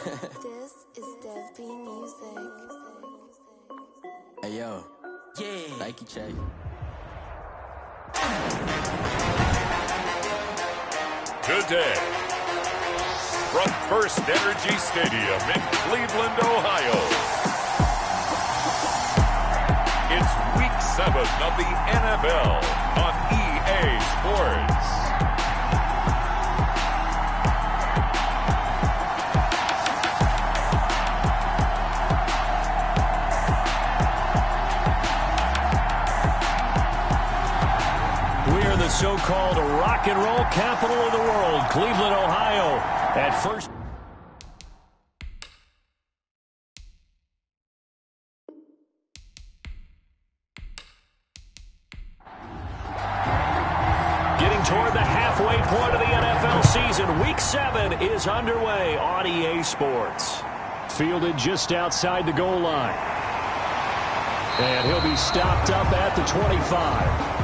This is Dev B Music. Hey yo. Yeah. Thank you, Che. Good day. From First Energy Stadium in Cleveland, Ohio. It's Week 7 of the NFL on EA Sports. We're the so-called rock and roll capital of the world, Cleveland, Ohio. At first. Getting toward the halfway point of the NFL season, Week 7 is underway on EA Sports. Fielded just outside the goal line. And he'll be stopped up at the 25.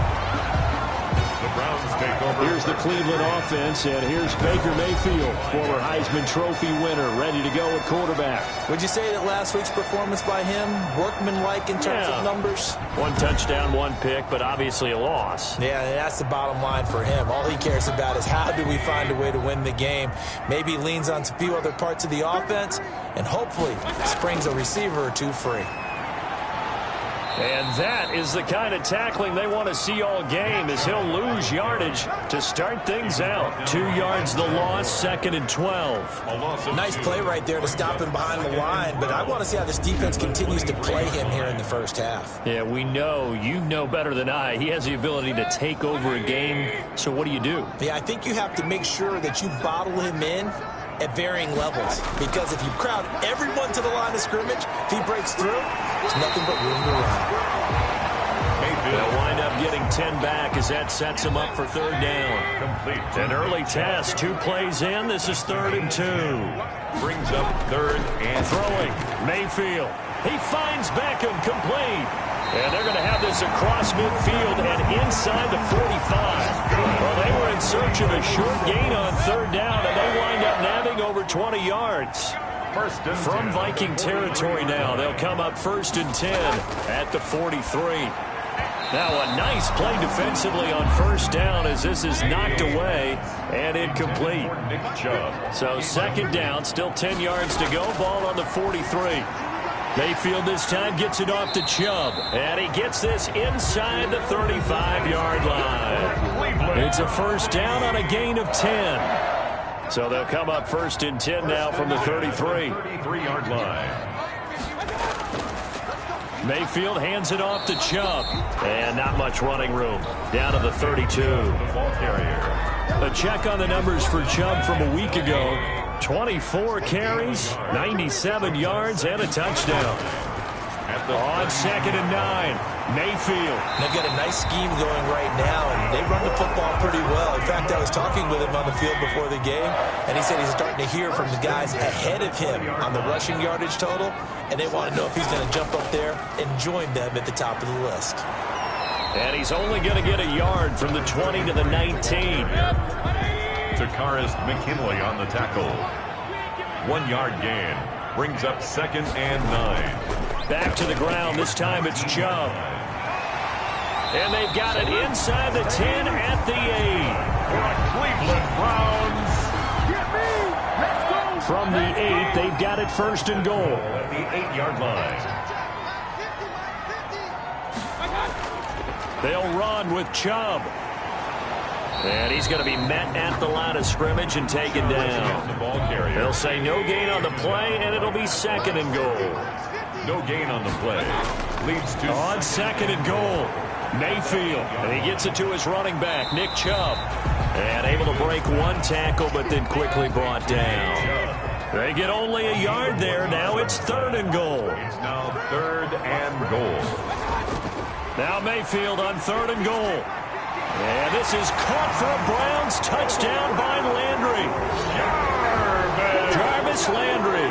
Here's the Cleveland offense, and here's Baker Mayfield, former Heisman Trophy winner, ready to go at quarterback. Would you say that last week's performance by him, workmanlike in terms of numbers? One touchdown, one pick, but obviously a loss. Yeah, that's the bottom line for him. All he cares about is how do we find a way to win the game. Maybe he leans on a few other parts of the offense, and hopefully springs a receiver or two free. And that is the kind of tackling they want to see all game, as he'll lose yardage to start things out. 2 yards the loss, 2nd and 12. Nice play right there to stop him behind the line, but I want to see how this defense continues to play him here in the first half. Yeah, we know, you know better than I, he has the ability to take over a game, so what do you do? Yeah, I think you have to make sure that you bottle him in at varying levels, because if you crowd everyone to the line of scrimmage, if he breaks through, there's nothing but room to run. They'll wind up getting 10 back as that sets him up for 3rd down. Complete. An early test, 2 plays in. This is 3rd and 2. Brings up 3rd and throwing. Mayfield. He finds Beckham, complete. And they're going to have this across midfield and inside the 45. Well, they were in search of a short gain on 3rd down, and they wind up nabbing over 20 yards. From Viking territory now, they'll come up 1st and 10 at the 43. Now a nice play defensively on 1st down as this is knocked away and incomplete. So 2nd down, still 10 yards to go, ball on the 43. Mayfield this time gets it off to Chubb, and he gets this inside the 35-yard line. It's a 1st down on a gain of 10. So they'll come up 1st and 10 now from the 33. 33-yard line. Mayfield hands it off to Chubb, and not much running room. Down to the 32. A check on the numbers for Chubb from a week ago. 24 carries, 97 yards, and a touchdown. On 2nd and 9, Mayfield. They've got a nice scheme going right now, and they run the football pretty well. In fact, I was talking with him on the field before the game, and he said he's starting to hear from the guys ahead of him on the rushing yardage total, and they want to know if he's going to jump up there and join them at the top of the list. And he's only going to get a yard from the 20 to the 19. Takaris McKinley on the tackle. 1-yard gain. Brings up 2nd and 9. Back to the ground. This time it's Chubb. And they've got it inside the 10 at the 8. Cleveland Browns. From the 8, they've got it 1st and goal. At the 8-yard line. They'll run with Chubb. And he's going to be met at the line of scrimmage and taken down. They'll say no gain on the play, and it'll be 2nd and goal. No gain on the play. Leads to on 2nd and goal. Mayfield, and he gets it to his running back, Nick Chubb. And able to break 1 tackle, but then quickly brought down. They get only a yard there. Now it's 3rd and goal. It's now 3rd and goal. Now Mayfield on 3rd and goal. And this is caught for a Browns touchdown by Landry. Jarvis Landry,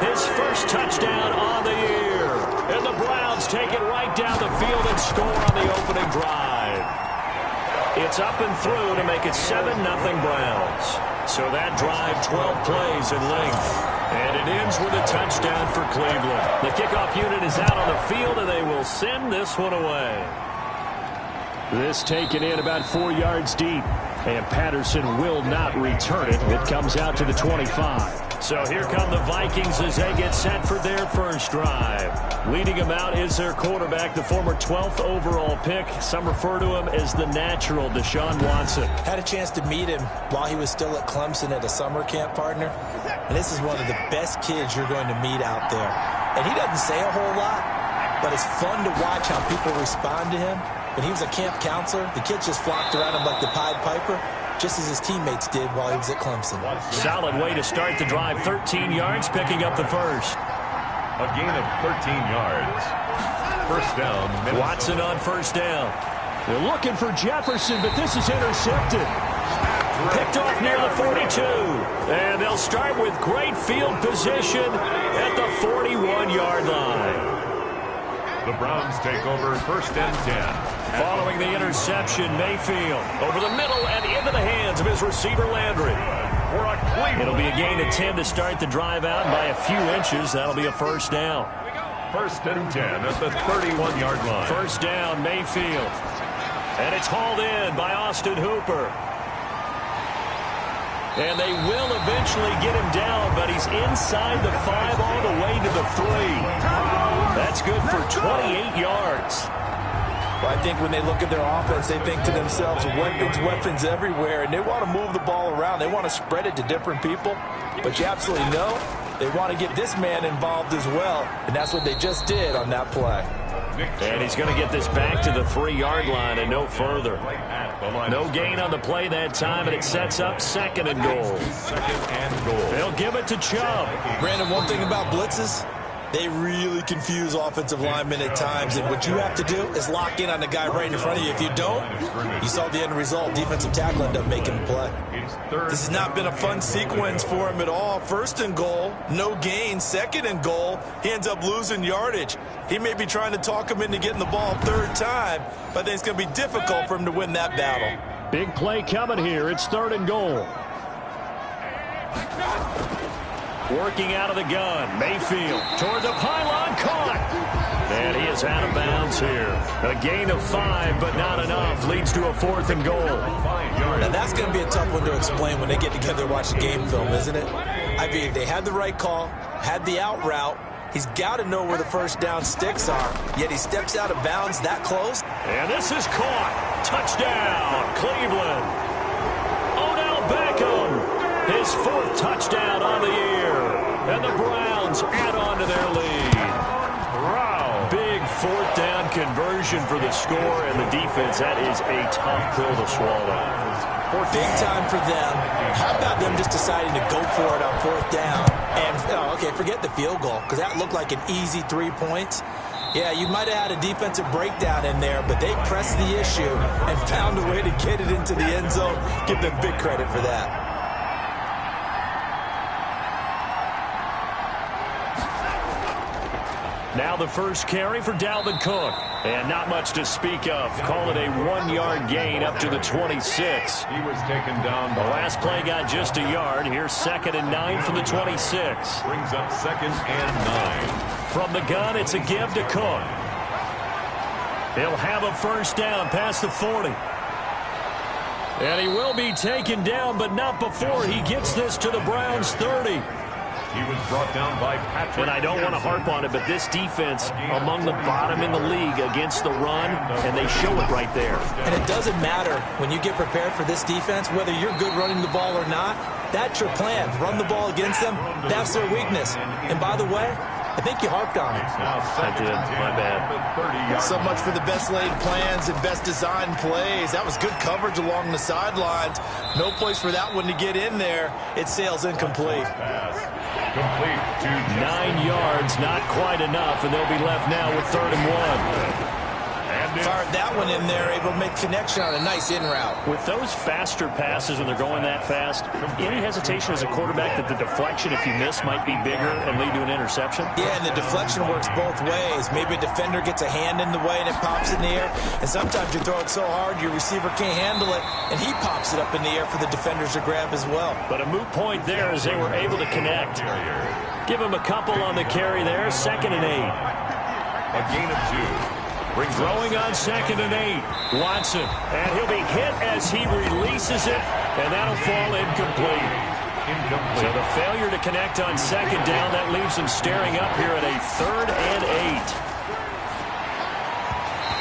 his first touchdown on the year. And the Browns take it right down the field and score on the opening drive. It's up and through to make it 7-0 Browns. So that drive, 12 plays in length. And it ends with a touchdown for Cleveland. The kickoff unit is out on the field, and they will send this one away. This taken in about 4 yards deep. And Patterson will not return it. It comes out to the 25. So here come the Vikings as they get set for their first drive. Leading them out is their quarterback, the former 12th overall pick. Some refer to him as the natural, Deshaun Watson. Had a chance to meet him while he was still at Clemson at a summer camp, partner. And this is one of the best kids you're going to meet out there. And he doesn't say a whole lot, but it's fun to watch how people respond to him. When he was a camp counselor, the kids just flocked around him like the Pied Piper, just as his teammates did while he was at Clemson. Solid way to start the drive. 13 yards, picking up the first. A gain of 13 yards. First down, Minnesota. Watson on first down. They're looking for Jefferson, but this is intercepted. Picked off near the 42. And they'll start with great field position at the 41-yard line. The Browns take over first and 10. Following the interception, Mayfield over the middle and into the hands of his receiver, Landry. It'll be a gain of 10 to start the drive out by a few inches. That'll be a first down. First and 10 at the 31-yard line. First down, Mayfield. And it's hauled in by Austin Hooper. And they will eventually get him down, but he's inside the 5 all the way to the 3. That's good for 28 yards. Well, I think when they look at their offense, they think to themselves, weapons everywhere, and they want to move the ball around. They want to spread it to different people. But you absolutely know they want to get this man involved as well, and that's what they just did on that play. And he's going to get this back to the 3-yard line and no further. No gain on the play that time, and it sets up second and goal. They'll give it to Chubb. Brandon, one thing about blitzes, they really confuse offensive linemen at times, and what you have to do is lock in on the guy right in front of you. If you don't, you saw the end result. Defensive tackle ended up making the play. This has not been a fun sequence for him at all. First and goal, no gain. Second and goal, he ends up losing yardage. He may be trying to talk him into getting the ball third time, but I think it's going to be difficult for him to win that battle. Big play coming here. It's third and goal. Working out of the gun, Mayfield toward the pylon, caught. And he is out of bounds here. A gain of 5, but not enough. Leads to a fourth and goal. Now that's going to be a tough one to explain when they get together to watch the game film, isn't it? I mean, they had the right call, had the out route. He's got to know where the first down sticks are, yet he steps out of bounds that close. And this is caught. Touchdown, Cleveland. Odell Beckham, his 4th touchdown on the year. And the Browns add on to their lead. Wow. Big 4th down conversion for the score, and the defense, that is a tough pill to swallow. Big time for them. How about them just deciding to go for it on 4th down? And, okay, forget the field goal, because that looked like an easy 3 points. Yeah, you might have had a defensive breakdown in there, but they pressed the issue and found a way to get it into the end zone. Give them big credit for that. Now the first carry for Dalvin Cook. And not much to speak of. Call it a 1-yard gain up to the 26. He was taken down. The last play got just a yard. Here's 2nd and 9 from the 26. Brings up 2nd and 9. From the gun, it's a give to Cook. He'll have a first down past the 40. And he will be taken down, but not before he gets this to the Browns' 30. He was brought down by Patrick. And I don't want to harp on it, but this defense among the bottom in the league against the run, and they show it right there. And it doesn't matter when you get prepared for this defense, whether you're good running the ball or not, that's your plan. Run the ball against them, that's their weakness. And by the way, I think you harped on it. I did. My bad. So much for the best laid plans and best designed plays. That was good coverage along the sidelines. No place for that one to get in there. It sails incomplete. Complete to 9 yards, not quite enough, and they'll be left now with 3rd and 1. And Fired that one in there, able to make connection on a nice in route. With those faster passes when they're going that fast, any hesitation as a quarterback that the deflection, if you miss, might be bigger and lead to an interception? Yeah, and the deflection works both ways. Maybe a defender gets a hand in the way and it pops in the air. And sometimes you throw it so hard your receiver can't handle it, and he pops it up in the air for the defenders to grab as well. But a moot point there as they were able to connect. Give him a couple on the carry there, 2nd and 8. A gain of 2. Throwing on 2nd and 8. Watson. And he'll be hit as he releases it, and that'll fall incomplete. So the failure to connect on 2nd down, that leaves him staring up here at a 3rd and 8.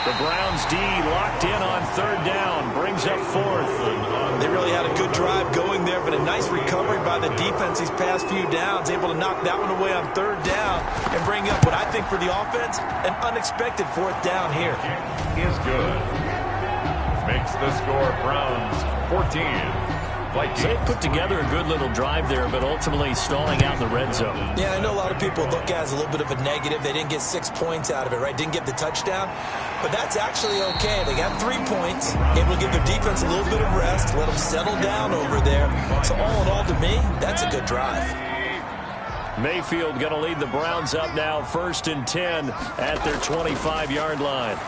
The Browns D locked in on 3rd down, brings up 4th. They really had a good drive going there, but a nice recovery by the defense these past few downs, able to knock that one away on 3rd down and bring up what I think for the offense, an unexpected 4th down here. Is good. Makes the score Browns 14. They put together a good little drive there, but ultimately stalling out in the red zone. Yeah, I know a lot of people look at it as a little bit of a negative. They didn't get 6 points out of it, right? Didn't get the touchdown. But that's actually okay. They got 3 points, able to give their defense a little bit of rest, let them settle down over there. So all in all, to me, that's a good drive. Mayfield going to lead the Browns up now, 1st and 10 at their 25-yard line.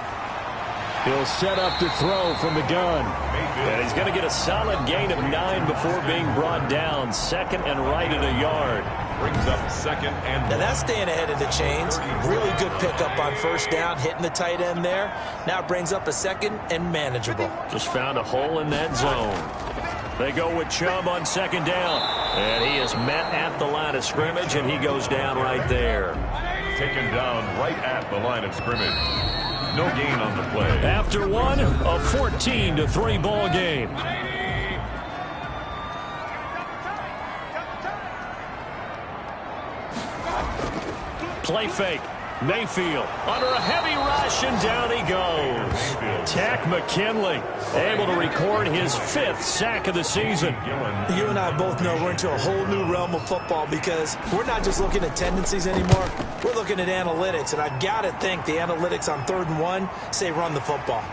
He'll set up to throw from the gun. And he's going to get a solid gain of 9 before being brought down. 2nd and right at a yard. Brings up 2nd and... Now that's staying ahead of the chains. Really good pickup on 1st down, hitting the tight end there. Now it brings up a 2nd and manageable. Just found a hole in that zone. They go with Chubb on 2nd down. And he is met at the line of scrimmage, and he goes down right there. Taken down right at the line of scrimmage. No gain on the play. After one, a 14-3 ball game. Play fake. Mayfield under a heavy rush, and down he goes. Tack McKinley able to record his 5th sack of the season. You and I both know we're into a whole new realm of football because we're not just looking at tendencies anymore. We're looking at analytics, and I've got to think the analytics on 3rd and 1 say run the football.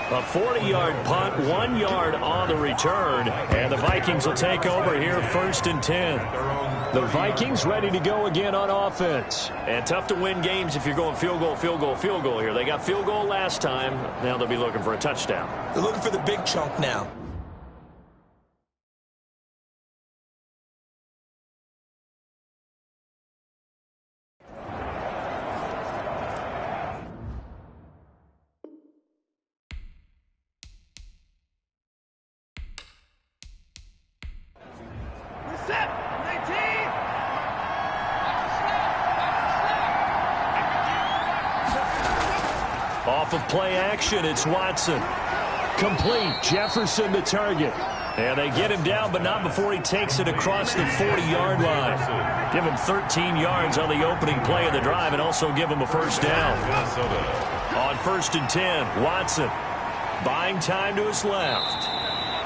A 40-yard punt, 1 yard on the return, and the Vikings will take over here 1st and 10. The Vikings ready to go again on offense. And tough to win games if you're going field goal, field goal, field goal here. They got field goal last time. Now they'll be looking for a touchdown. They're looking for the big chunk now. Off of play action, it's Watson. Complete. Jefferson the target. And they get him down, but not before he takes it across the 40-yard line. Give him 13 yards on the opening play of the drive and also give him a 1st down. On 1st and 10, Watson buying time to his left.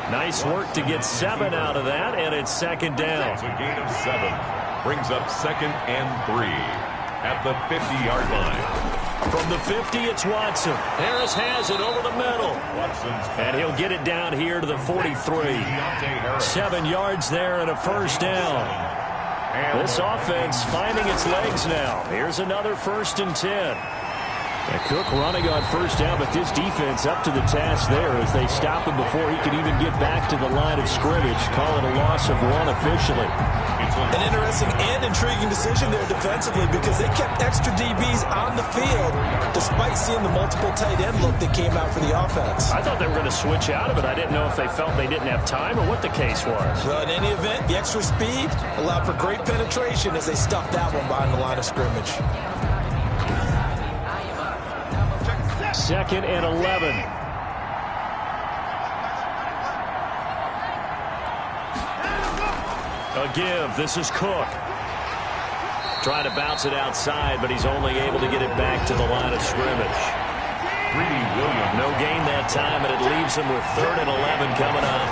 Nice work to get 7 out of that, and it's 2nd down. It's a gain of 7. Brings up 2nd and 3 at the 50-yard line. From the 50, it's Watson. Harris has it over the middle. And he'll get it down here to the 43. 7 yards there and a 1st down. This offense finding its legs now. Here's another 1st and 10. And Cook running on 1st down, but this defense up to the task there as they stop him before he can even get back to the line of scrimmage. Call it a loss of 1 officially. An interesting and intriguing decision there defensively because they kept extra DBs on the field despite seeing the multiple tight end look that came out for the offense. I thought they were going to switch out of it. I didn't know if they felt they didn't have time or what the case was. Well, in any event, the extra speed allowed for great penetration as they stuffed that one behind the line of scrimmage. 2nd and 11. A give. This is Cook. Trying to bounce it outside, but he's only able to get it back to the line of scrimmage. Greedy Williams. No gain that time, and it leaves him with 3rd and 11 coming up.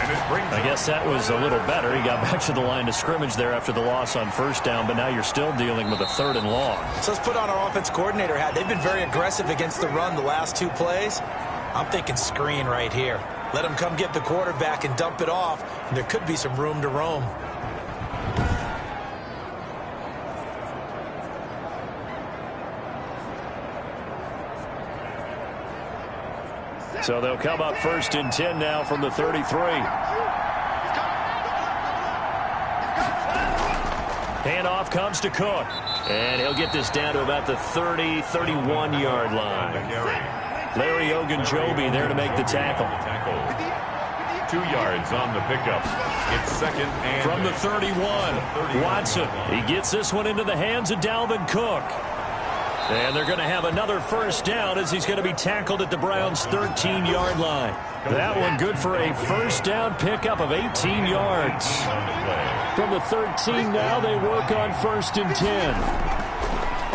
And it brings They guess that was a little better. He got back to the line of scrimmage there after the loss on first down, but now you're still dealing with a 3rd and long. So let's put on our offense coordinator hat. They've been very aggressive against the run the last 2 plays. I'm thinking screen right here. Let them come get the quarterback and dump it off, and there could be some room to roam. So they'll come up 1st and 10 now from the 33. Handoff comes to Cook. And he'll get this down to about the 30, 31-yard line. Larry Ogunjobi there to make the tackle. 2 yards on the pickup. It's 2nd and from the 31. Watson. He gets this one into the hands of Dalvin Cook. And they're going to have another 1st down as he's going to be tackled at the Browns' 13-yard line. That one good for a 1st down pickup of 18 yards. From the 13 now, they work on 1st and 10.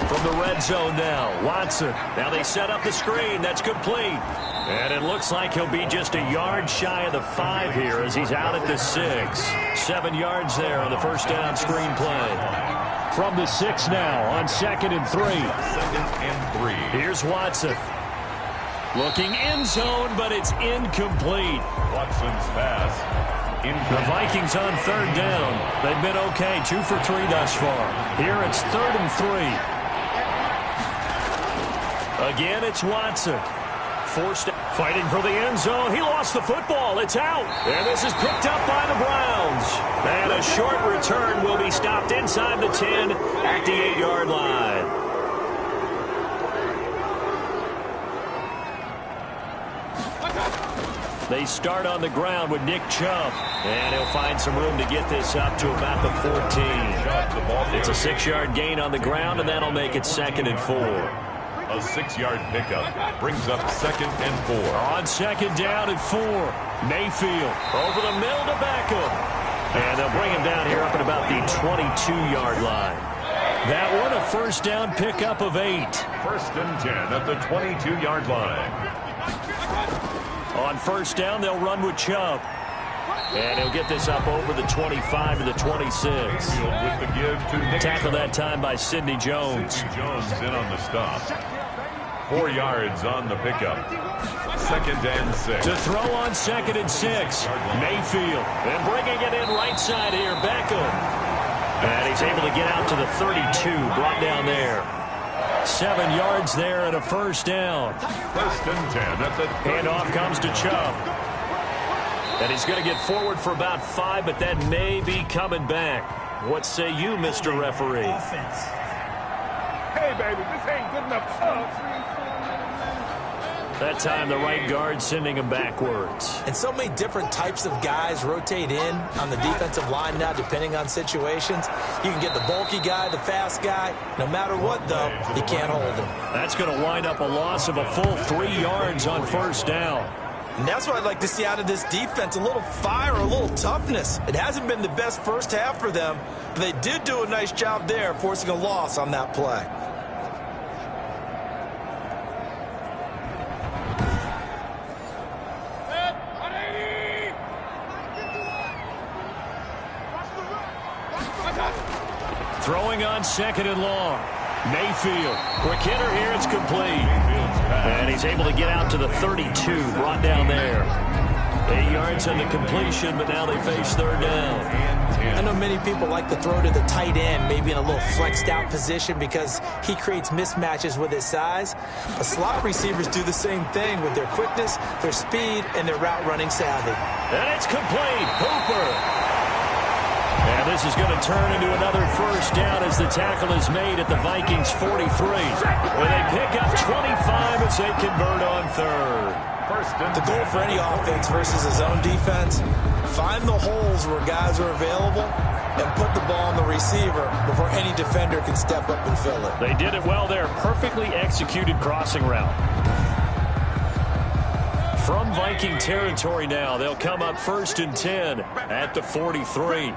From the red zone now, Watson. Now they set up the screen. That's complete. And it looks like he'll be just a yard shy of the 5 here as he's out at the 6. 7 yards there on the 1st down screen play. From the 6 now on 2nd and 3. 2nd and 3. Here's Watson. Looking end zone, but it's incomplete. Watson's pass. The Vikings on 3rd down. They've been okay, 2 for 3 thus far. Here it's 3rd and 3. Again, it's Watson. Forced fighting for the end zone. He lost the football. It's out. And this is picked up by the Browns. And a short return will be stopped inside the 10 at the 8-yard line. They start on the ground with Nick Chubb. And he'll find some room to get this up to about the 14. It's a 6-yard gain on the ground, and that'll make it 2nd and 4. A 6-yard pickup brings up 2nd and 4. On 2nd down at 4. Mayfield over the middle to Beckham. And they'll bring him down here up at about the 22-yard line. That one a 1st down pickup of 8. 1st and 10 at the 22-yard line. On 1st down, they'll run with Chubb. And he'll get this up over the 25 to the 26. With the give to Nick Tackle that time by Sidney Jones. Sidney Jones in on the stop. 4 yards on the pickup. 2nd and 6. To throw on 2nd and 6. Mayfield. And bringing it in right side here, Beckham. And he's able to get out to the 32. Brought down there. 7 yards there and a 1st down. 1st and 10 at the handoff comes to Chubb. And he's going to get forward for about 5, but that may be coming back. What say you, Mr. Referee? Hey, baby, this ain't good enough. That time, the right guard sending him backwards. And so many different types of guys rotate in on the defensive line now, depending on situations. You can get the bulky guy, the fast guy. No matter what, though, you can't hold him. That's going to wind up a loss of a full 3 yards on 1st down. And that's what I'd like to see out of this defense, a little fire, a little toughness. It hasn't been the best first half for them, but they did do a nice job there, forcing a loss on that play. Throwing on 2nd and long. Mayfield. Quick hitter here. It's complete. And he's able to get out to the 32. Brought down there. 8 yards on the completion, but now they face 3rd down. I know many people like to throw to the tight end, maybe in a little flexed out position because he creates mismatches with his size. But slot receivers do the same thing with their quickness, their speed, and their route running savvy. And it's complete. Hooper. And this is going to turn into another 1st down as the tackle is made at the Vikings 43. Where they pick up 25 as they convert on 3rd. The goal for any offense versus a zone defense, find the holes where guys are available and put the ball on the receiver before any defender can step up and fill it. They did it well there. Perfectly executed crossing route. From Viking territory now, they'll come up 1st and 10 at the 43.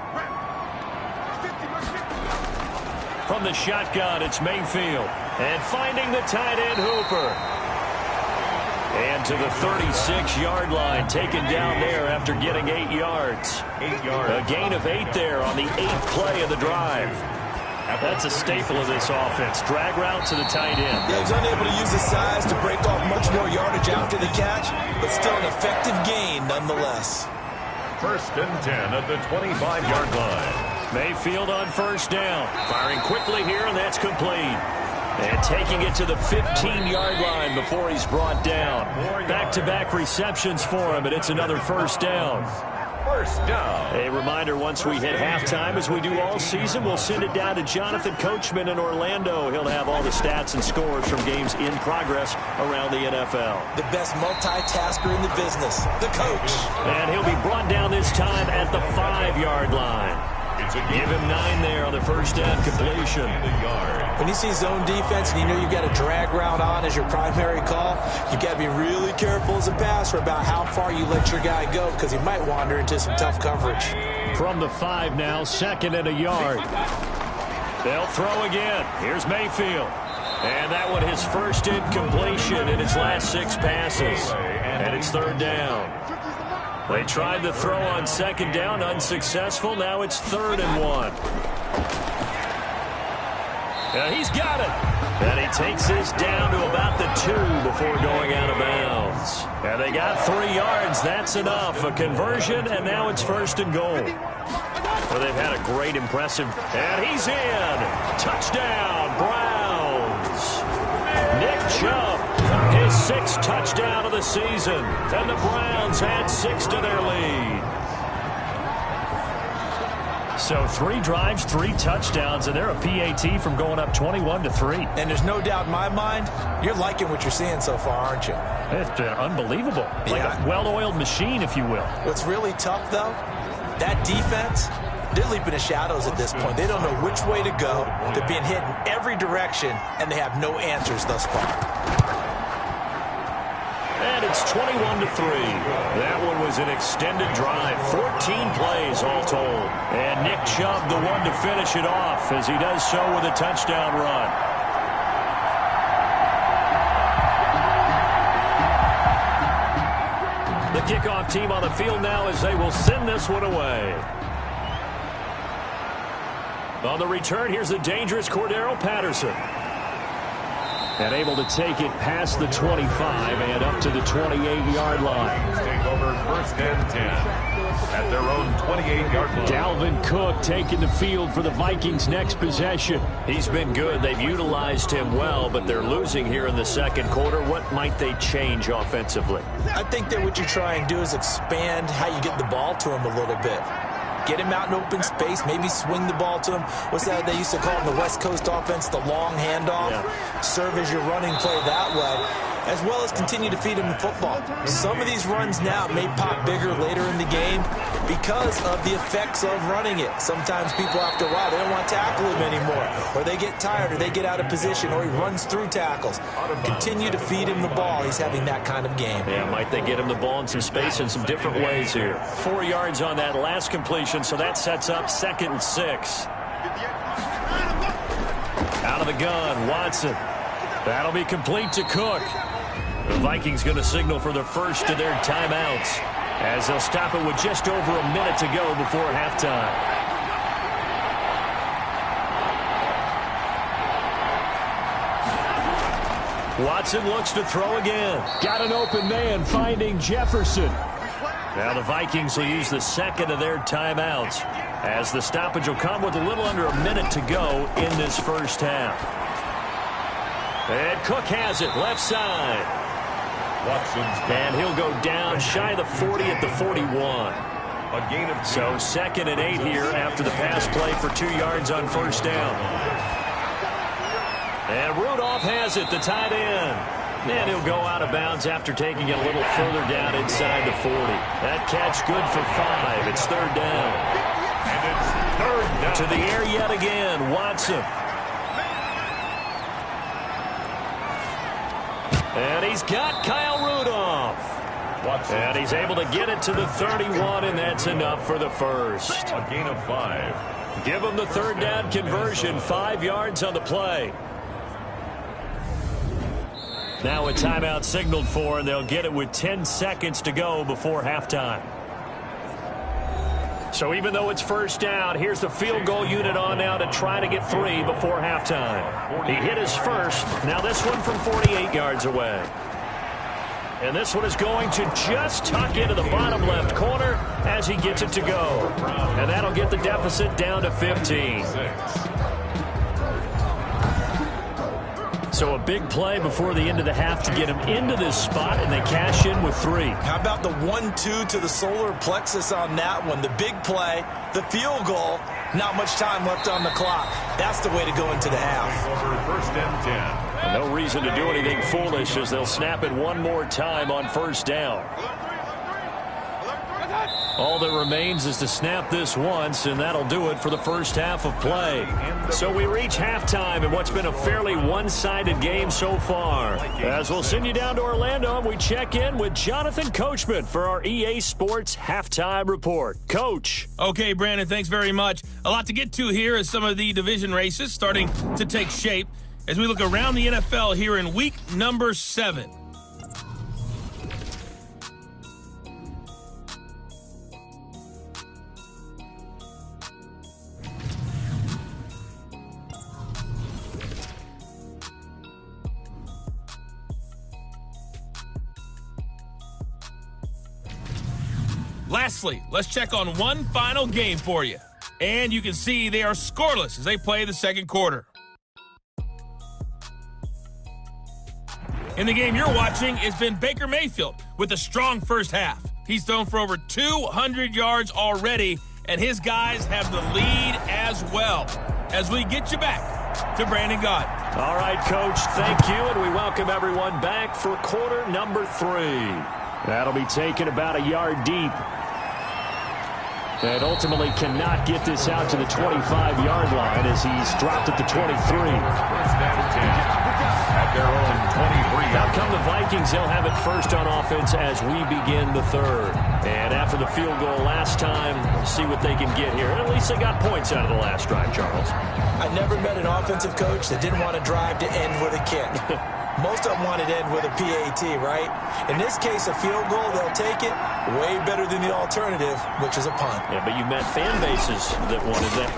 From the shotgun, it's Mayfield. And finding the tight end, Hooper. And to the 36-yard line, taken down there after getting 8 yards. 8 yards. A gain of 8 there on the 8th play of the drive. That's a staple of this offense. Drag route to the tight end. Yeah, he was unable to use his size to break off much more yardage after the catch, but still an effective gain nonetheless. 1st and 10 at the 25-yard line. Mayfield on 1st down. Firing quickly here, and that's complete. And taking it to the 15-yard line before he's brought down. Back-to-back receptions for him, and it's another 1st down. 1st down. A reminder, once we hit halftime, as we do all season, we'll send it down to Jonathan Coachman in Orlando. He'll have all the stats and scores from games in progress around the NFL. The best multitasker in the business, the coach. And he'll be brought down this time at the 5-yard line. Give him 9 there on the 1st down completion. When you see zone defense and you know you've got a drag route on as your primary call, you've got to be really careful as a passer about how far you let your guy go, because he might wander into some tough coverage. From the 5 now, 2nd and a yard. They'll throw again. Here's Mayfield. And that one his first incompletion in his last 6 passes. And it's 3rd down. They tried to throw on 2nd down, unsuccessful. Now it's 3rd and 1. And he's got it. And he takes this down to about the 2 before going out of bounds. And they got 3 yards. That's enough. A conversion, and now it's 1st and goal. Well, they've had a great, impressive. And he's in. Touchdown, Browns. Nick Chubb, his 6th touchdown of the season. And the Browns add 6 to their lead. So 3 drives, 3 touchdowns, and they're a PAT from going up 21-3. And there's no doubt in my mind, you're liking what you're seeing so far, aren't you? It's been unbelievable. Like a well-oiled machine, if you will. What's really tough, though, that defense, they're leaping the shadows at this point. They don't know which way to go. They're being hit in every direction, and they have no answers thus far. And it's 21-3. That one was an extended drive. 14 plays all told. And Nick Chubb, the one to finish it off, as he does so with a touchdown run. The kickoff team on the field now as they will send this one away. On the return, here's the dangerous Cordero Patterson. And able to take it past the 25 and up to the 28-yard line. Take over 1st and 10 at their own 28-yard line. Dalvin Cook taking the field for the Vikings' next possession. He's been good. They've utilized him well, but they're losing here in the 2nd quarter. What might they change offensively? I think that what you try and do is expand how you get the ball to him a little bit. Get him out in open space, maybe swing the ball to him. What's that they used to call in the West Coast offense, the long handoff? Yeah. Serve as your running play that way, as well as continue to feed him the football. Some of these runs now may pop bigger later in the game because of the effects of running it. Sometimes people, after a while, they don't want to tackle him anymore, or they get tired, or they get out of position, or he runs through tackles. Continue to feed him the ball. He's having that kind of game. Yeah, might they get him the ball in some space in some different ways here. 4 yards on that last completion, so that sets up 2nd and 6. Out of the gun, Watson. That'll be complete to Cook. The Vikings going to signal for the first of their timeouts as they'll stop it with just over a minute to go before halftime. Watson looks to throw again. Got an open man finding Jefferson. Now the Vikings will use the 2nd of their timeouts as the stoppage will come with a little under a minute to go in this first half. And Cook has it left side. And he'll go down shy of the 40 at the 41. A gain of 2. So 2nd and 8 here after the pass play for 2 yards on 1st down. And Rudolph has it, the tight end. And he'll go out of bounds after taking it a little further down inside the 40. That catch good for 5. It's 3rd down. And it's 3rd down. To the air yet again, Watson. And he's got Kyle Rudolph. Watson. And he's able to get it to the 31, and that's enough for the first. A gain of 5. Give him the 3rd down conversion, 5 yards on the play. Now a timeout signaled for, and they'll get it with 10 seconds to go before halftime. So even though it's first down, here's the field goal unit on now to try to get 3 before halftime. He hit his first. Now this one from 48 yards away. And this one is going to just tuck into the bottom left corner as he gets it to go. And that'll get the deficit down to 15. So a big play before the end of the half to get him into this spot, and they cash in with 3. How about the 1-2 to the solar plexus on that one? The big play, the field goal, not much time left on the clock. That's the way to go into the half. First and 10. And no reason to do anything foolish as they'll snap it one more time on first down. All that remains is to snap this once, and that'll do it for the first half of play. So we reach halftime in what's been a fairly one-sided game so far. As we'll send you down to Orlando, and we check in with Jonathan Coachman for our EA Sports Halftime Report. Coach. Okay, Brandon, thanks very much. A lot to get to here as some of the division races starting to take shape as we look around the NFL here in week number 7. Lastly, let's check on one final game for you. And you can see they are scoreless as they play the second quarter. In the game you're watching, it's been Baker Mayfield with a strong first half. He's thrown for over 200 yards already, and his guys have the lead as well. As we get you back to Brandon Gaudin. All right, Coach, thank you, and we welcome everyone back for quarter number 3. That'll be taken about a yard deep. And ultimately cannot get this out to the 25-yard line as he's dropped at the 23. At their own 23. Now come the Vikings, they'll have it first on offense as we begin the third. And after the field goal last time, see what they can get here. At least they got points out of the last drive, Charles. I never met an offensive coach that didn't want to drive to end with a kick. Most of them want it to end with a PAT, right? In this case, a field goal, they'll take it. Way better than the alternative, which is a punt. Yeah, but you met fan bases that wanted that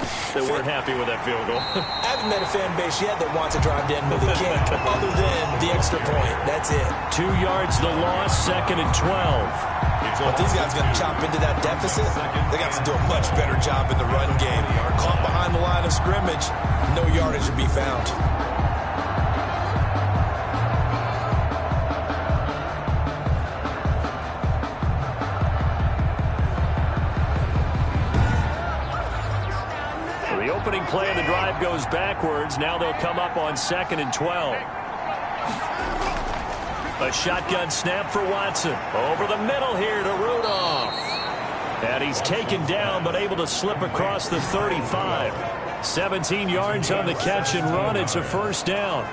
weren't happy with that field goal. I haven't met a fan base yet that wants to drive to end with a kick, other than the extra point. That's it. 2 yards the loss, 2nd and 12. But these guys are going to chop into that deficit. They got to do a much better job in the run game. Caught behind the line of scrimmage, no yardage to be found. The opening play of the drive goes backwards. Now they'll come up on 2nd and 12. A shotgun snap for Watson. Over the middle here to Rudolph. And he's taken down but able to slip across the 35. 17 yards on the catch and run. It's a first down.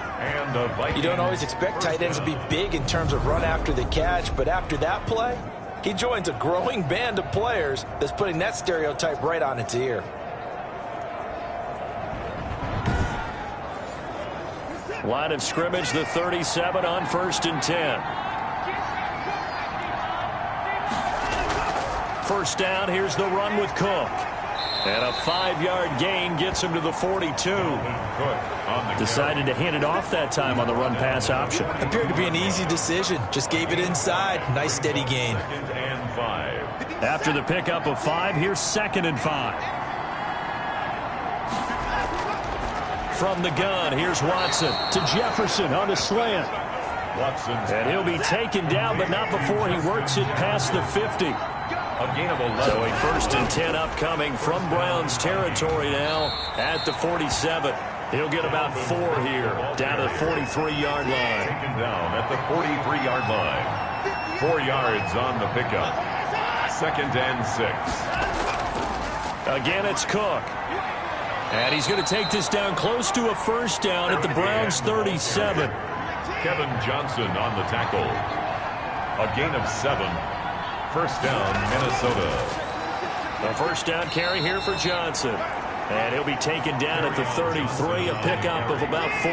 You don't always expect tight ends to be big in terms of run after the catch, but after that play, he joins a growing band of players that's putting that stereotype right on its ear. Line of scrimmage, the 37 on 1st and 10. First down, here's the run with Cook. And a 5-yard gain gets him to the 42. Decided to hand it off that time on the run-pass option. Appeared to be an easy decision. Just gave it inside. Nice steady gain. After the pickup of 5, here's 2nd and 5. From the gun, here's Watson to Jefferson on the slant. And he'll be taken down, but not before he works it past the 50. So a 1st and 10 upcoming from Browns territory now at the 47. He'll get about 4 here, down to the 43-yard line. Taken down at the 43-yard line. 4 yards on the pickup. 2nd and 6. Again, it's Cook. And he's going to take this down close to a first down at the Browns' 37. Kevin Johnson on the tackle. A gain of 7. First down, Minnesota. A first down carry here for Johnson. And he'll be taken down at the 33, a pickup of about 4.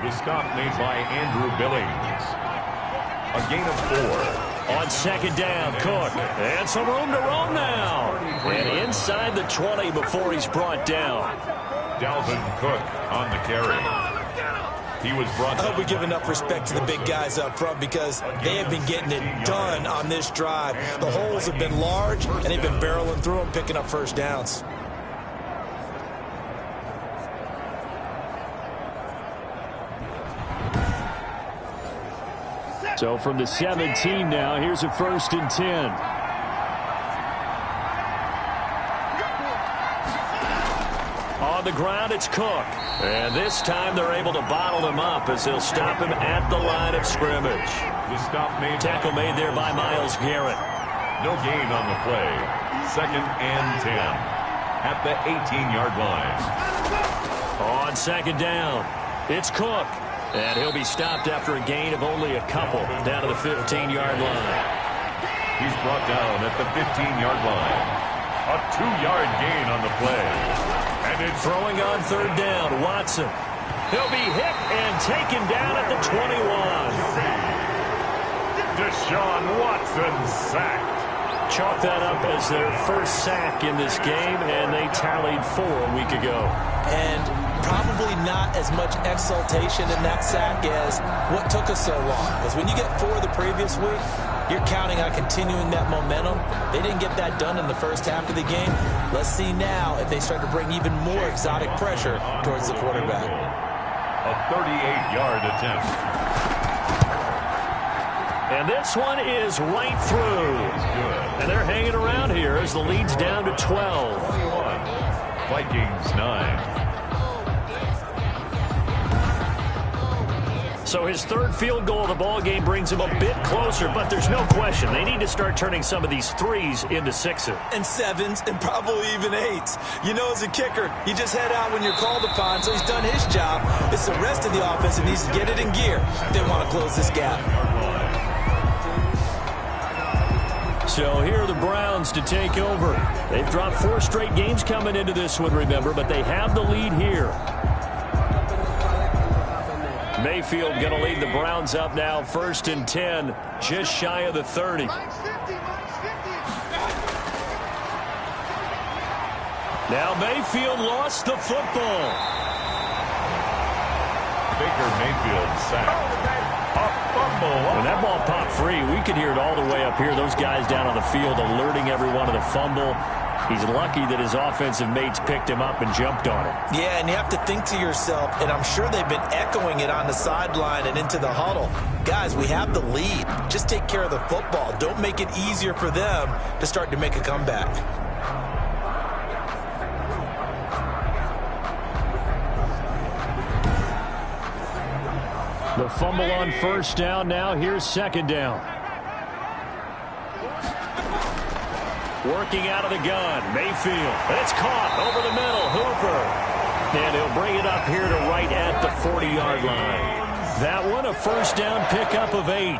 The stop made by Andrew Billings. A gain of 4. On second down, Cook. And some room to roam now. And inside the 20 before he's brought down. Dalvin Cook on the carry. He was brought down. I hope we give enough respect to the big guys up front because they have been getting it done on this drive. The holes have been large, and they've been barreling through them, picking up first downs. So from the 17 now, here's a 1st and 10. On the ground, it's Cook. And this time they're able to bottle him up as they'll stop him at the line of scrimmage. The stop made. Tackle made there by Myles Garrett. No gain on the play. 2nd and 10 at the 18-yard line. On second down, it's Cook. And he'll be stopped after a gain of only a couple down to the 15-yard line. He's brought down at the 15-yard line. A 2-yard gain on the play. And it's throwing on 3rd down, Watson. He'll be hit and taken down at the 21. Deshaun Watson sacked. Chalk that up as their first sack in this game, and they tallied 4 a week ago. And probably not as much exultation in that sack as what took us so long. Because when you get 4 the previous week, you're counting on continuing that momentum. They didn't get that done in the first half of the game. Let's see now if they start to bring even more exotic pressure towards the quarterback. A 38-yard attempt. And this one is right through. And they're hanging around here as the lead's down to 12. Vikings 9. So his 3rd field goal of the ball game brings him a bit closer, but there's no question they need to start turning some of these 3s into 6s. And 7s and probably even 8s. You know, as a kicker, you just head out when you're called upon, so he's done his job. It's the rest of the offense that needs to get it in gear if they want to close this gap. So here are the Browns to take over. They've dropped 4 straight games coming into this one, remember, but they have the lead here. Mayfield going to lead the Browns up now, 1st and 10, just shy of the 30. Now Mayfield lost the football. Baker Mayfield sacked. A fumble. When that ball popped free, we could hear it all the way up here. Those guys down on the field alerting everyone of the fumble. He's lucky that his offensive mates picked him up and jumped on it. Yeah, and you have to think to yourself, and I'm sure they've been echoing it on the sideline and into the huddle. Guys, we have the lead. Just take care of the football. Don't make it easier for them to start to make a comeback. The fumble on 1st down now. Here's 2nd down. Working out of the gun, Mayfield. It's caught over the middle, Hooper. And he'll bring it up here to right at the 40-yard line. That one a 1st down pickup of 8.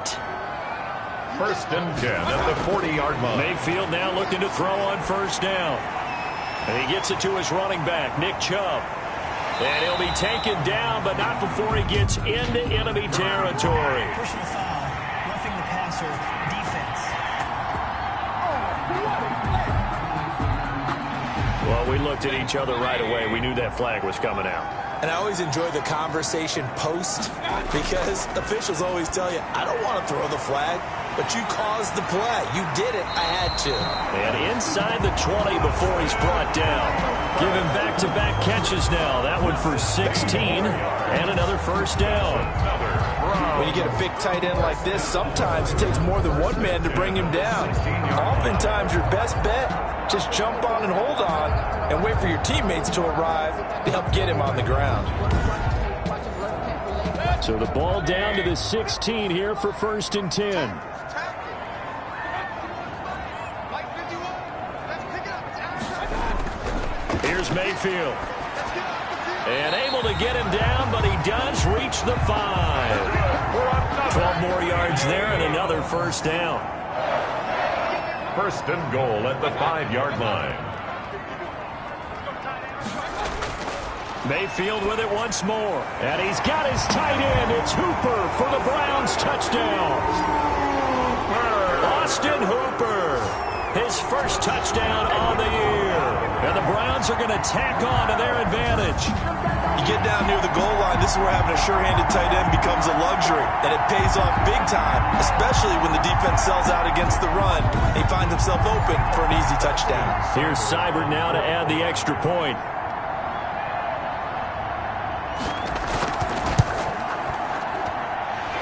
1st and 10 at the 40-yard line. Mayfield now looking to throw on 1st down. And he gets it to his running back, Nick Chubb. And he'll be taken down, but not before he gets into enemy territory. Personal foul, roughing the passer, defense. Well, we looked at each other right away. We knew that flag was coming out. And I always enjoy the conversation post because officials always tell you, I don't want to throw the flag, but you caused the play. You did it. I had to. And inside the 20 before he's brought down. Give him back-to-back catches now. That one for 16 and another 1st down. When you get a big tight end like this, sometimes it takes more than one man to bring him down. Oftentimes your best bet, just jump on and hold on and wait for your teammates to arrive to help get him on the ground. So the ball down to the 16 here for 1st and 10. Here's Mayfield. And able to get him down, but he does reach the 5. 12 more yards there and another 1st down. 1st and goal at the 5-yard line. Mayfield with it once more. And he's got his tight end. It's Hooper for the Browns touchdown. Austin Hooper, his first touchdown on the year. And the Browns are going to tack on to their advantage. You get down near the goal line, this is where having a sure-handed tight end becomes a luxury. And it pays off big time, especially when the defense sells out against the run. He finds himself open for an easy touchdown. Here's Seibert now to add the extra point.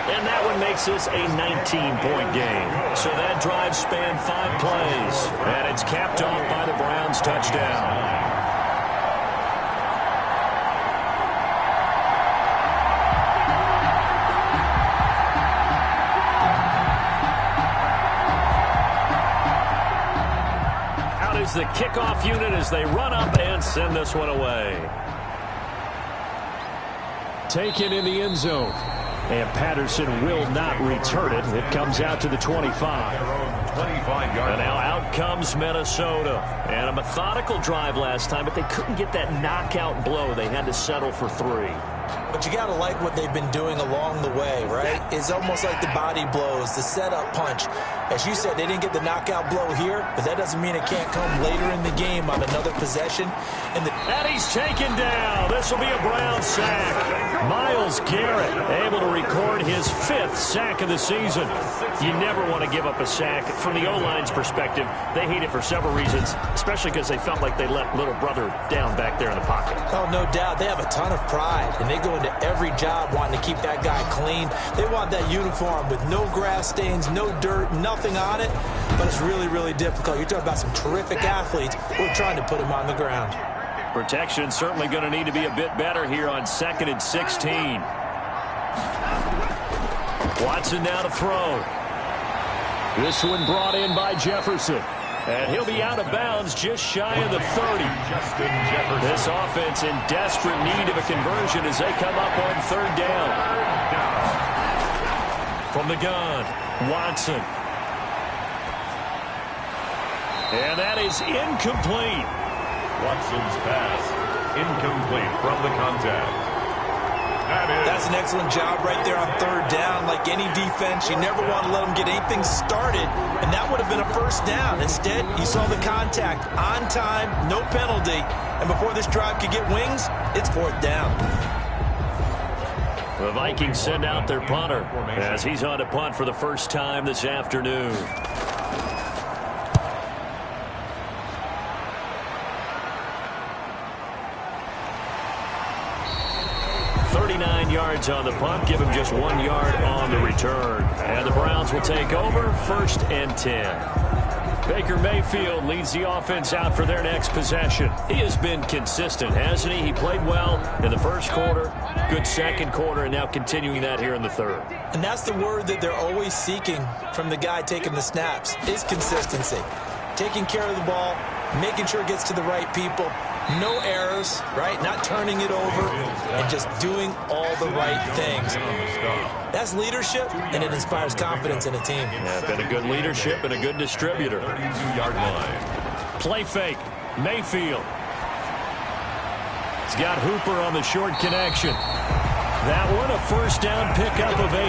And that one makes this a 19-point game. So that drive spanned 5 plays. And it's capped off by the Browns touchdown. The kickoff unit as they run up and send this one away. Taken in the end zone. And Patterson will not return it. It comes out to the 25. And now out comes Minnesota. And a methodical drive last time, but they couldn't get that knockout blow. They had to settle for 3. But you got to like what they've been doing along the way, right? It's almost like the body blows, the setup punch. As you said, they didn't get the knockout blow here, but that doesn't mean it can't come later in the game on another possession. And he's taken down. This will be a Brown sack. Myles Garrett able to record his 5th sack of the season. You never want to give up a sack. From the O-line's perspective, they hate it for several reasons, especially because they felt like they let little brother down back there in the pocket. Oh, no doubt. They have a ton of pride, and they go into every job wanting to keep that guy clean. They want that uniform with no grass stains, no dirt, nothing on it. But it's really, really difficult. You're talking about some terrific athletes who are trying to put him on the ground. Protection certainly going to need to be a bit better here on 2nd and 16. Watson now to throw. This one brought in by Jefferson. And he'll be out of bounds just shy of the 30. This offense in desperate need of a conversion as they come up on 3rd down. From the gun, Watson. And that is incomplete. Watson's pass incomplete from the contact. That's an excellent job right there on 3rd down. Like any defense, you never want to let them get anything started, and that would have been a 1st down. Instead, you saw the contact on time, no penalty, and before this drive could get wings, it's 4th down. The Vikings send out their punter as he's on to punt for the first time this afternoon. 39 yards on the punt, give him just 1 yard on the return. And the Browns will take over 1st and 10. Baker Mayfield leads the offense out for their next possession. He has been consistent, hasn't he? He played well in the 1st quarter, good 2nd quarter, and now continuing that here in the 3rd. And that's the word that they're always seeking from the guy taking the snaps, is consistency. Taking care of the ball, making sure it gets to the right people. No errors, right? Not turning it over and just doing all the right things. That's leadership, and it inspires confidence in a team. Yeah, been a good leadership and a good distributor. 32-yard line. Play fake. Mayfield. He's got Hooper on the short connection. That one, a 1st down pickup of 8.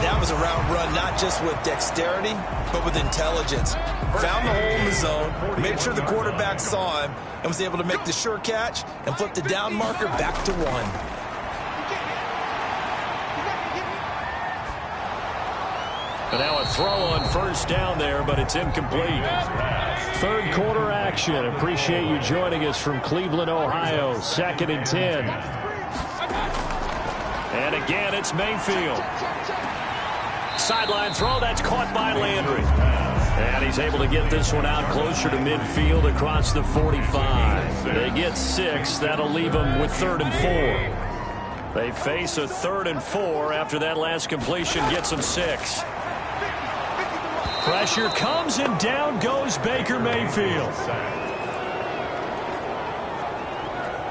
That was a route run, not just with dexterity, but with intelligence. Found the hole in the zone, made sure the quarterback saw him, and was able to make the sure catch and flip the down marker back to 1. And now a throw on 1st down there, but it's incomplete. 3rd quarter action. Appreciate you joining us from Cleveland, Ohio. 2nd and 10. And again, it's Mayfield. Sideline throw, that's caught by Landry. And he's able to get this one out closer to midfield across the 45. They get 6. That'll leave them with 3rd and 4. They face a 3rd and 4 after that last completion gets them 6. Pressure comes and down goes Baker Mayfield.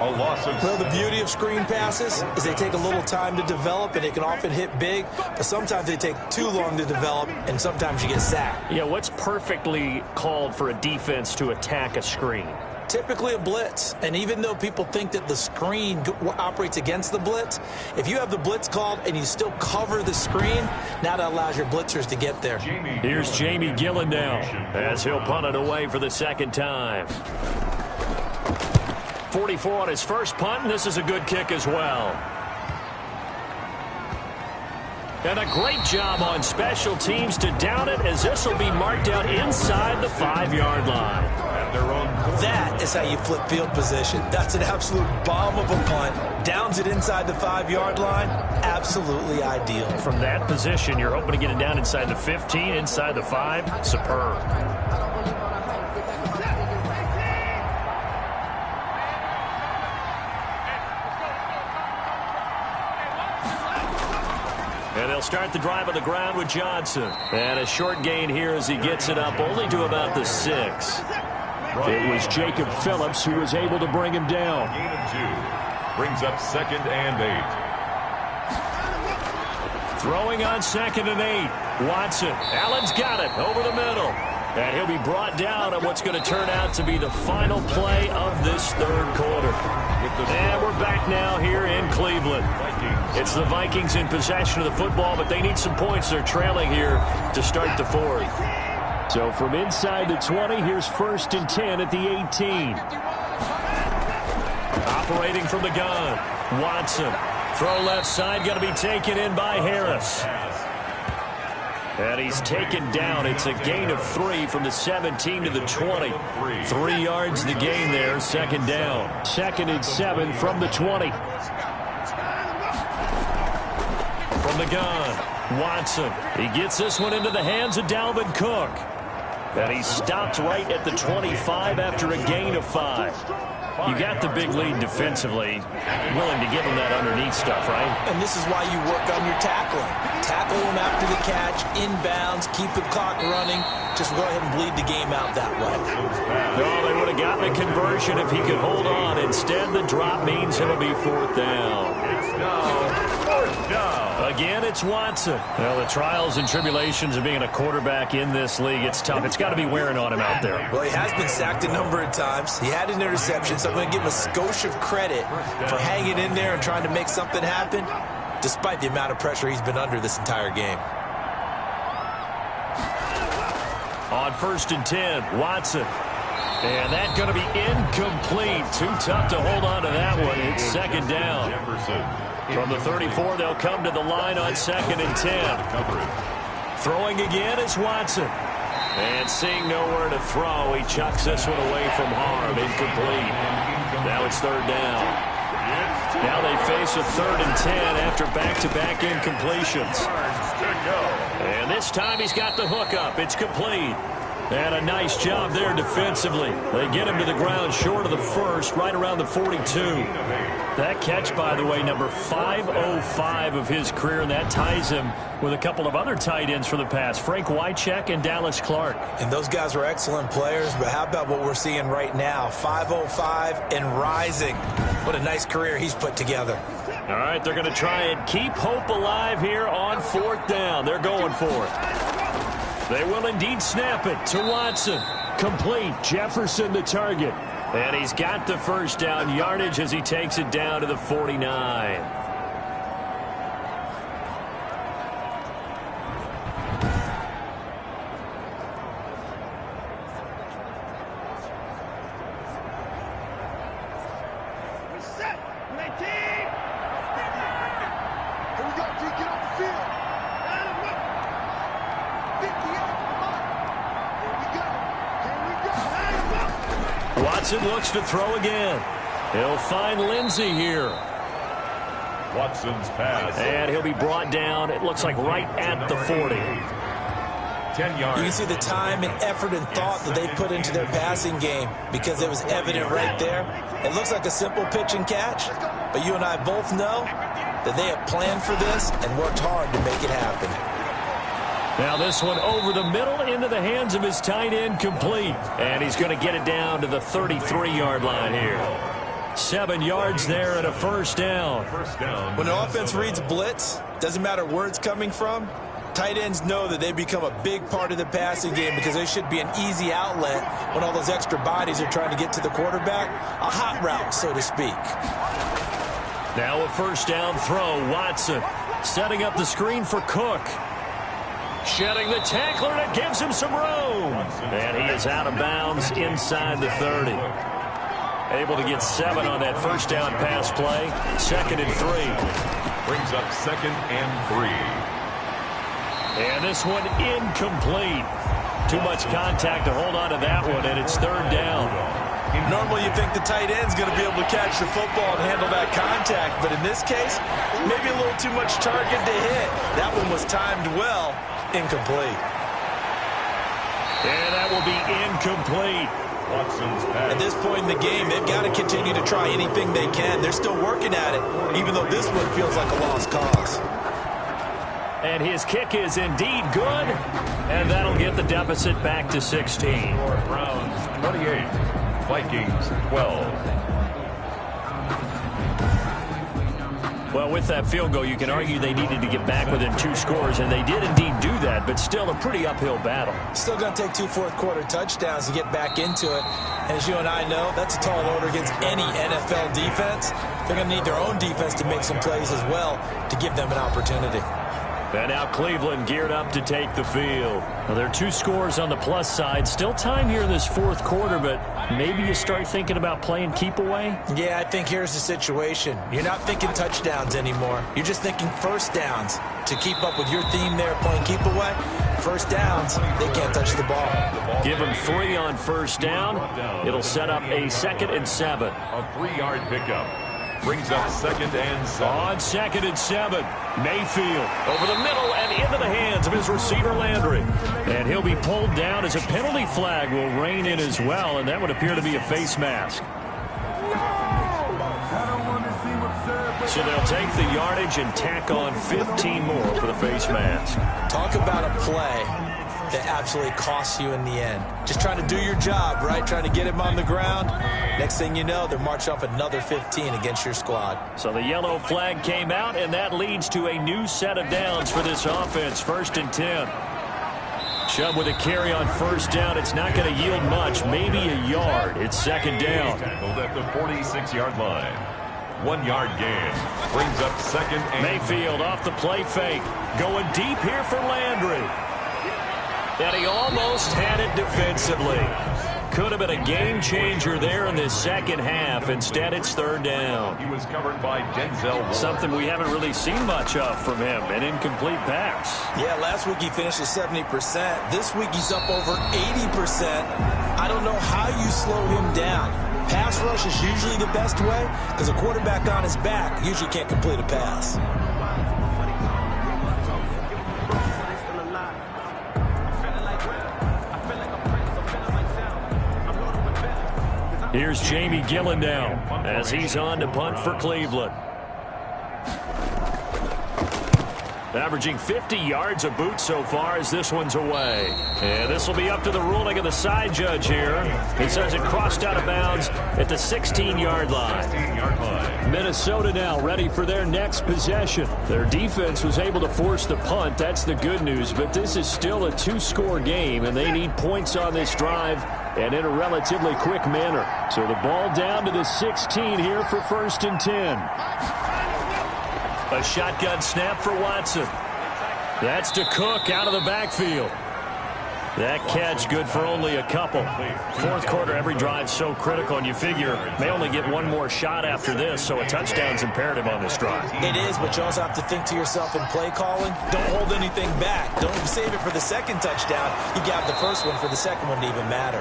A loss of Well, the beauty of screen passes is they take a little time to develop, and they can often hit big, but sometimes they take too long to develop, and sometimes you get sacked. Yeah, what's perfectly called for a defense to attack a screen? Typically a blitz, and even though people think that the screen operates against the blitz, if you have the blitz called and you still cover the screen, now that allows your blitzers to get there. Here's Jamie Gillen now as he'll punt it away for the second time. 44 on his first punt, and this is a good kick as well. And a great job on special teams to down it, as this will be marked out inside the 5-yard line. That is how you flip field position. That's an absolute bomb of a punt. Downs it inside the 5-yard line. Absolutely ideal. From that position, you're hoping to get it down inside the 15, inside the 5. Superb. And they'll start the drive on the ground with Johnson. And a short gain here as he gets it up only to about the 6. It was Jacob Phillips who was able to bring him down. Gain of 2. Brings up 2nd and 8. Throwing on 2nd and 8. Watson. Allen's got it over the middle. And he'll be brought down on what's going to turn out to be the final play of this third quarter. And we're back now here in Cleveland. It's the Vikings in possession of the football, but they need some points. They're trailing here to start the fourth. So from inside the 20, here's 1st and 10 at the 18. Operating from the gun. Watson. Throw left side, going to be taken in by Harris. And he's taken down. It's a gain of 3 from the 17 to the 20. 3 yards the gain there, 2nd down. 2nd and 7 from the 20. From the gun, Watson. He gets this one into the hands of Dalvin Cook. And he stopped right at the 25 after a gain of 5. You got the big lead defensively, willing to give him that underneath stuff, right? And this is why you work on your tackling. Tackle him after the catch, inbounds, keep the clock running. Just go ahead and bleed the game out that way. No, they would have gotten a conversion if he could hold on. Instead, the drop means it'll be 4th down. It's now 4th down. Again, it's Watson. Well, the trials and tribulations of being a quarterback in this league, it's tough. It's got to be wearing on him out there. Well, he has been sacked a number of times. He had an interception, so I'm going to give him a skosh of credit for hanging in there and trying to make something happen, despite the amount of pressure he's been under this entire game. On 1st and 10, Watson. And that's going to be incomplete. Too tough to hold on to that one. It's 2nd down. From the 34, they'll come to the line on 2nd and 10. Throwing again is Watson. And seeing nowhere to throw, he chucks this one away from harm. Incomplete. Now it's 3rd down. Now they face a 3rd and 10 after back-to-back incompletions. And this time he's got the hook up. It's complete. And a nice job there defensively. They get him to the ground short of the 1st, right around the 42. That catch, by the way, number 505 of his career, and that ties him with a couple of other tight ends for the past, Frank Wycheck and Dallas Clark. And those guys are excellent players, but how about what we're seeing right now? 505 and rising. What a nice career he's put together. All right, they're going to try and keep hope alive here on 4th down. They're going for it. They will indeed snap it to Watson. Complete. Jefferson the target. And he's got the 1st down yardage as he takes it down to the 49. Watson looks to throw again. He'll find Lindsey here. Watson's pass. And he'll be brought down, it looks like right at the 40. 10 yards. You can see the time and effort and thought that they put into their passing game because it was evident right there. It looks like a simple pitch and catch, but you and I both know that they have planned for this and worked hard to make it happen. Now this one over the middle into the hands of his tight end, complete. And he's going to get it down to the 33-yard line here. 7 yards there and a first down. When an offense reads blitz, doesn't matter where it's coming from, tight ends know that they become a big part of the passing game because they should be an easy outlet when all those extra bodies are trying to get to the quarterback. A hot route, so to speak. Now a first down throw. Watson setting up the screen for Cook. Shedding the tackler, and it gives him some room. And he is out of bounds inside the 30. Able to get 7 on that first down pass play. 2nd and 3. Brings up 2nd and 3. And this one incomplete. Too much contact to hold on to that one, and it's 3rd down. Normally you think the tight end's going to be able to catch the football and handle that contact, but in this case, maybe a little too much target to hit. That one was timed well. Incomplete. And that will be incomplete. At this point in the game, they've got to continue to try anything they can. They're still working at it, even though this one feels like a lost cause. And his kick is indeed good, and that'll get the deficit back to 16. Browns 28, Vikings 12. Well, with that field goal, you can argue they needed to get back within 2 scores, and they did indeed do that, but still a pretty uphill battle. Still going to take 2 fourth-quarter touchdowns to get back into it. And as you and I know, that's a tall order against any NFL defense. They're going to need their own defense to make some plays as well to give them an opportunity. And now Cleveland geared up to take the field. Well, there are 2 scores on the plus side. Still time here in this 4th quarter, but maybe you start thinking about playing keep away? Yeah, I think here's the situation. You're not thinking touchdowns anymore. You're just thinking first downs. To keep up with your theme there, playing keep away, first downs, they can't touch the ball. Give them 3 on first down. It'll set up a 2nd and 7. A 3-yard pickup. Brings up 2nd and 7. On 2nd and 7, Mayfield over the middle and into the hands of his receiver Landry. And he'll be pulled down as a penalty flag will rein in as well, and that would appear to be a face mask. So they'll take the yardage and tack on 15 more for the face mask. Talk about a play that absolutely costs you in the end. Just trying to do your job, right? Trying to get him on the ground. Next thing you know, they're marching off another 15 against your squad. So the yellow flag came out, and that leads to a new set of downs for this offense. 1st and 10. Chubb with a carry on first down. It's not going to yield much, maybe a yard. It's 2nd down. Tackled at the 46-yard line. 1-yard gain. Brings up 2nd and... Mayfield off the play fake. Going deep here for Landry. And he almost had it defensively. Could have been a game changer there in this 2nd half. Instead, it's 3rd down. He was covered by Denzel Ward. Something we haven't really seen much of from him, an incomplete pass. Yeah, last week he finished at 70%. This week he's up over 80%. I don't know how you slow him down. Pass rush is usually the best way because a quarterback on his back usually can't complete a pass. Here's Jamie Gillen now as he's on to punt for Cleveland. Averaging 50 yards a boot so far as this one's away. And this will be up to the ruling of the side judge here. He says it crossed out of bounds at the 16-yard line. Minnesota now ready for their next possession. Their defense was able to force the punt. That's the good news. But this is still a 2-score game, and they need points on this drive and in a relatively quick manner. So the ball down to the 16 here for 1st and 10. A shotgun snap for Watson. That's to Cook out of the backfield. That catch good for only a couple. 4th quarter, every drive so critical, and you figure may only get one more shot after this, so a touchdown's imperative on this drive. It is, but you also have to think to yourself in play calling, don't hold anything back. Don't save it for the 2nd touchdown. You got the 1st one for the 2nd one to even matter.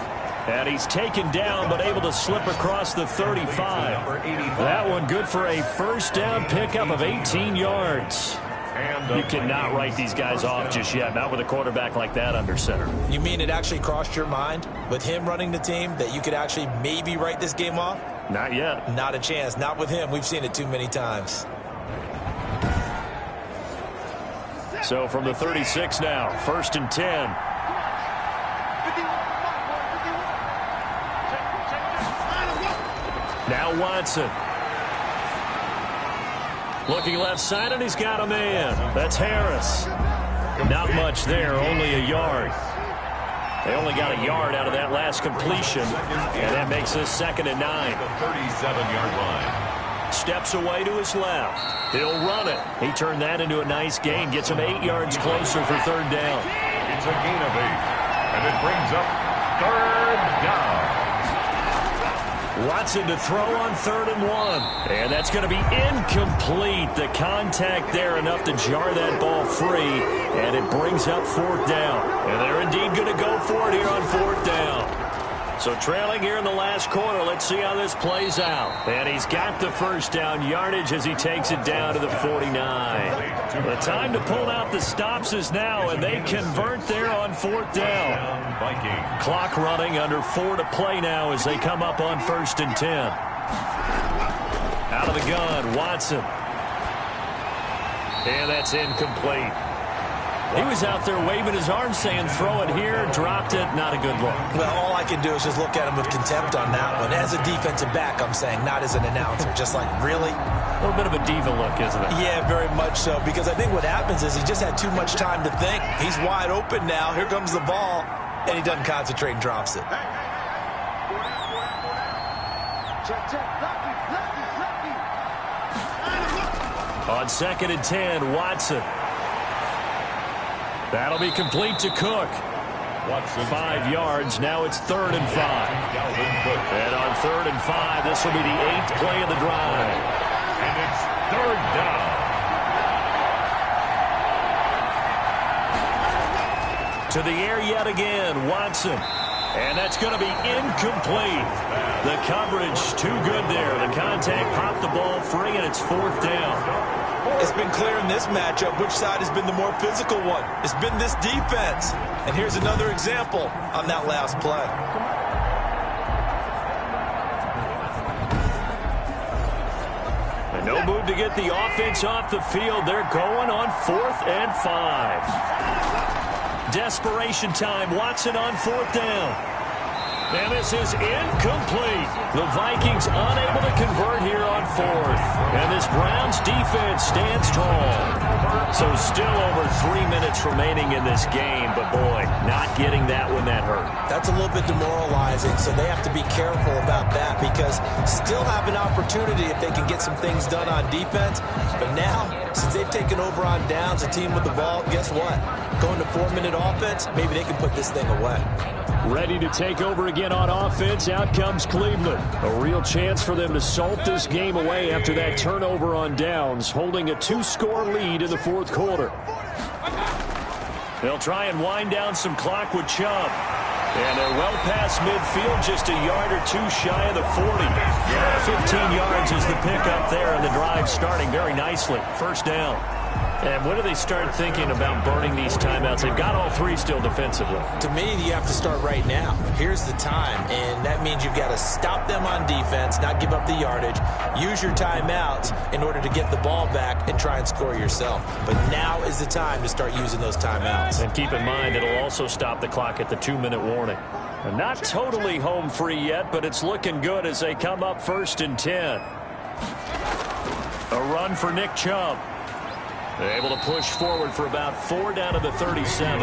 And he's taken down, but able to slip across the 35. That one good for a 1st down pickup of 18 yards. You cannot write these guys off just yet, not with a quarterback like that under center. You mean it actually crossed your mind with him running the team that you could actually maybe write this game off? Not yet. Not a chance. Not with him. We've seen it too many times. So from the 36 now, 1st and 10. Now Watson. Looking left side, and he's got a man. That's Harris. Not much there, only a yard. They only got a yard out of that last completion, and that makes this 2nd and 9. The 37-yard line. Steps away to his left. He'll run it. He turned that into a nice gain. Gets him 8 yards closer for 3rd down. It's a gain of 8, and it brings up 3rd down. Watson to throw on 3rd and 1. And that's going to be incomplete. The contact there enough to jar that ball free, and it brings up 4th down. And they're indeed going to go for it here on 4th down. So trailing here in the last quarter, let's see how this plays out. And he's got the 1st down yardage as he takes it down to the 49. The time to pull out the stops is now, and they convert there on 4th down. Clock running, under 4 to play now as they come up on 1st and 10. Out of the gun, Watson. And that's incomplete. He was out there waving his arms saying throw it here, dropped it, not a good look. Well, all I can do is just look at him with contempt on that one. As a defensive back, I'm saying, not as an announcer. Just like, really? A little bit of a diva look, isn't it? Yeah, very much so, because I think what happens is he just had too much time to think. He's wide open now. Here comes the ball, and he doesn't concentrate and drops it. On 2nd and 10, Watson. That'll be complete to Cook. 5 yards. Now it's 3rd and 5. And on 3rd and 5, this will be the 8th play of the drive. And it's 3rd down. To the air yet again, Watson. And that's going to be incomplete. The coverage too good there. The contact popped the ball free, and it's 4th down. It's been clear in this matchup which side has been the more physical one. It's been this defense. And here's another example on that last play. And no move to get the offense off the field. They're going on 4th and 5. Desperation time. Watson on 4th down. And this is incomplete. The Vikings unable to convert here on 4th. And this Browns defense stands tall. So still over 3 minutes remaining in this game. But, boy, not getting that one that hurt. That's a little bit demoralizing, so they have to be careful about that because still have an opportunity if they can get some things done on defense. But now, since they've taken over on downs, a team with the ball, guess what? Going to 4-minute offense, maybe they can put this thing away. Ready to take over again on offense. Out comes Cleveland. A real chance for them to salt this game away after that turnover on downs, holding a 2-score lead in the 4th quarter. They'll try and wind down some clock with Chubb. And they're well past midfield, just a yard or two shy of the 40. 15 yards is the pickup there, and the drive starting very nicely. 1st down. And when do they start thinking about burning these timeouts? They've got all 3 still defensively. To me, you have to start right now. Here's the time, and that means you've got to stop them on defense, not give up the yardage, use your timeouts in order to get the ball back and try and score yourself. But now is the time to start using those timeouts. And keep in mind, it'll also stop the clock at the 2-minute warning. And not totally home free yet, but it's looking good as they come up 1st and 10. A run for Nick Chubb. They're able to push forward for about 4 down to the 37.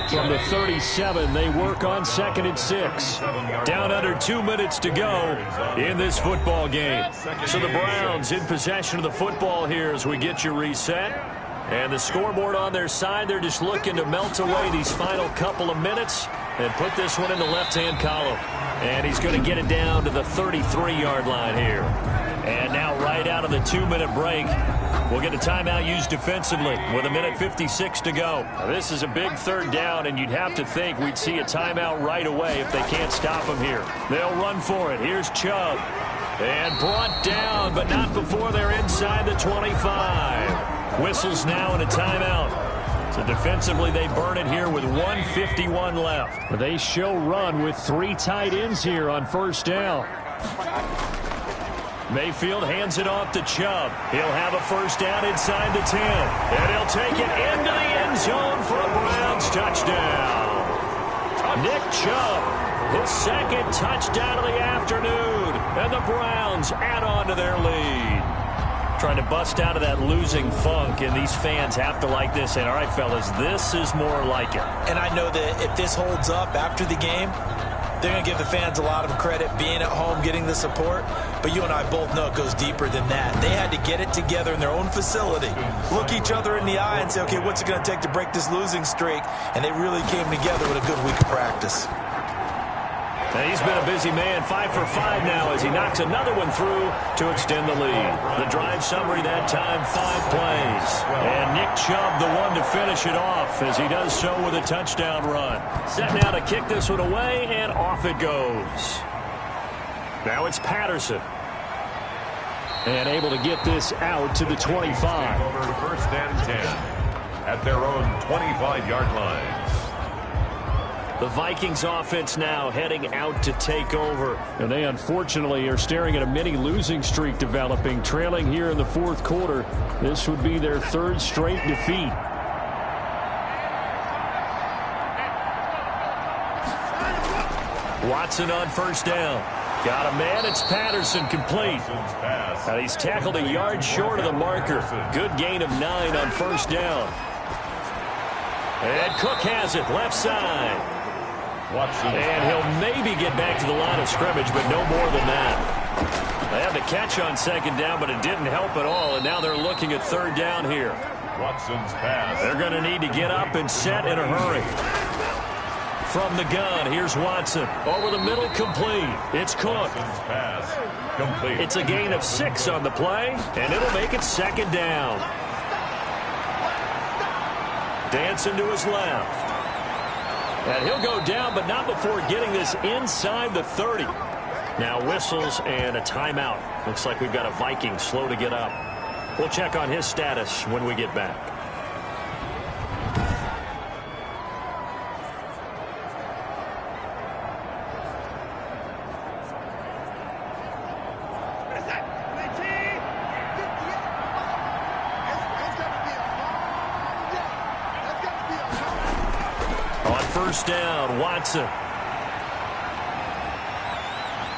From the 37, they work on 2nd and 6. Down under 2 minutes to go in this football game. So the Browns in possession of the football here as we get you reset. And the scoreboard on their side, they're just looking to melt away these final couple of minutes and put this one in the left-hand column. And he's going to get it down to the 33-yard line here. And now right out of the 2-minute break, we'll get a timeout used defensively with 1:56 to go. Now, this is a big 3rd down, and you'd have to think we'd see a timeout right away if they can't stop him here. They'll run for it. Here's Chubb. And brought down, but not before they're inside the 25. Whistles now and a timeout. So defensively, they burn it here with 1:51 left. They show run with 3 tight ends here on 1st down. Mayfield hands it off to Chubb. He'll have a 1st down inside the 10. And he'll take it into the end zone for a Browns touchdown. Nick Chubb, his 2nd touchdown of the afternoon. And the Browns add on to their lead. Trying to bust out of that losing funk, and these fans have to like this. And all right, fellas, this is more like it. And I know that if this holds up after the game, they're going to give the fans a lot of credit being at home, getting the support. But you and I both know it goes deeper than that. They had to get it together in their own facility, look each other in the eye and say, okay, what's it going to take to break this losing streak? And they really came together with a good week of practice. And he's been a busy man, 5 for 5 now as he knocks another one through to extend the lead. The drive summary that time, 5 plays. And Nick Chubb, the one to finish it off as he does so with a touchdown run. Set now to kick this one away, and off it goes. Now it's Patterson. And able to get this out to the 25. Over first and 10 at their own 25-yard line. The Vikings offense now heading out to take over. And they unfortunately are staring at a mini losing streak developing, trailing here in the fourth quarter. This would be their 3rd straight defeat. Watson on first down. Got a man, it's Patterson, complete. And he's tackled a yard short of the marker. Good gain of 9 on first down. And Cook has it, left side. And he'll maybe get back to the line of scrimmage, but no more than that. They had the catch on second down, but it didn't help at all, and now they're looking at third down here. Watson's pass. They're going to need to get up and set in a hurry. From the gun, here's Watson. Over the middle, complete. It's Cook. Watson's pass. Complete. It's a gain of 6 on the play, and it'll make it second down. Dancing to his left. And he'll go down, but not before getting this inside the 30. Now whistles and a timeout. Looks like we've got a Viking slow to get up. We'll check on his status when we get back. On first down, Watson.